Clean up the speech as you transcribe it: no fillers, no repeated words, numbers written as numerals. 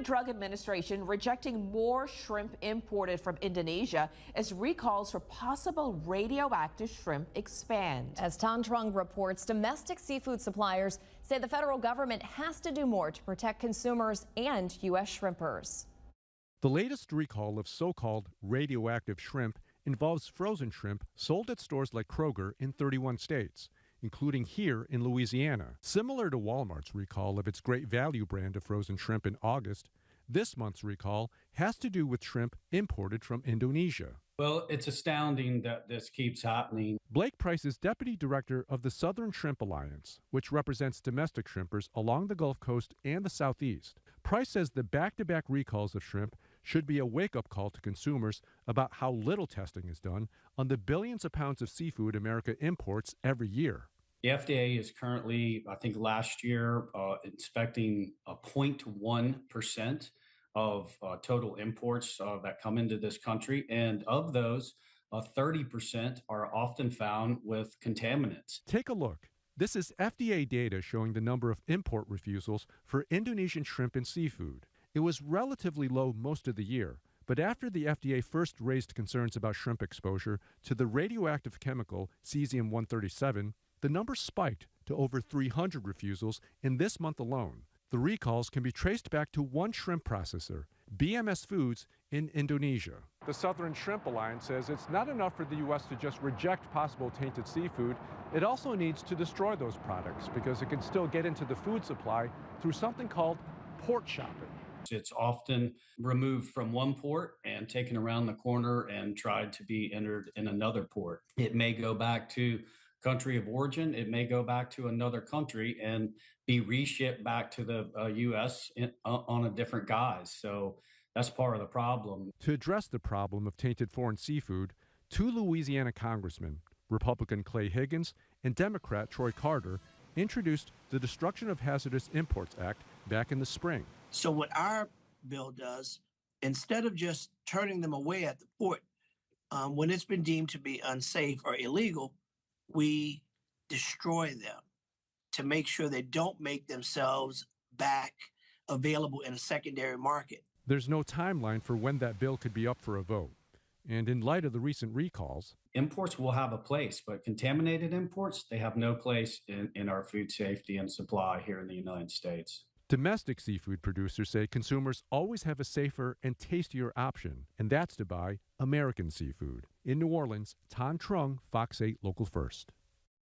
Drug Administration rejecting more shrimp imported from Indonesia as recalls for possible radioactive shrimp expand. As Tan Trung reports, domestic seafood suppliers say the federal government has to do more to protect consumers and U.S. shrimpers. The latest recall of so-called radioactive shrimp involves frozen shrimp sold at stores like Kroger in 31 states, including here in Louisiana. Similar to Walmart's recall of its Great Value brand of frozen shrimp in August, this month's recall has to do with shrimp imported from Indonesia. Well, it's astounding that this keeps happening. Blake Price is deputy director of the Southern Shrimp Alliance, which represents domestic shrimpers along the Gulf Coast and the Southeast. Price says the back-to-back recalls of shrimp should be a wake-up call to consumers about how little testing is done on the billions of pounds of seafood America imports every year. The FDA is currently, I think last year, inspecting 0.1% of total imports that come into this country. And of those, 30% are often found with contaminants. Take a look. This is FDA data showing the number of import refusals for Indonesian shrimp and seafood. It was relatively low most of the year, but after the FDA first raised concerns about shrimp exposure to the radioactive chemical cesium-137, the number spiked to over 300 refusals in this month alone. The recalls can be traced back to one shrimp processor, BMS Foods, in Indonesia. The Southern Shrimp Alliance says it's not enough for the U.S. to just reject possible tainted seafood. It also needs to destroy those products because it can still get into the food supply through something called port shopping. It's often removed from one port and taken around the corner and tried to be entered in another port. It may go back to country of origin. It may go back to another country and be reshipped back to the U.S. On a different guise. So that's part of the problem. To address the problem of tainted foreign seafood, two Louisiana congressmen, Republican Clay Higgins and Democrat Troy Carter, introduced the Destruction of Hazardous Imports Act back in the spring. So what our bill does, instead of just turning them away at the port, when it's been deemed to be unsafe or illegal, we destroy them to make sure they don't make themselves back available in a secondary market. There's no timeline for when that bill could be up for a vote. And in light of the recent recalls, imports will have a place, but contaminated imports, they have no place in our food safety and supply here in the United States. Domestic seafood producers say consumers always have a safer and tastier option, and that's to buy American seafood. In New Orleans, Tan Trung, Fox 8 Local First.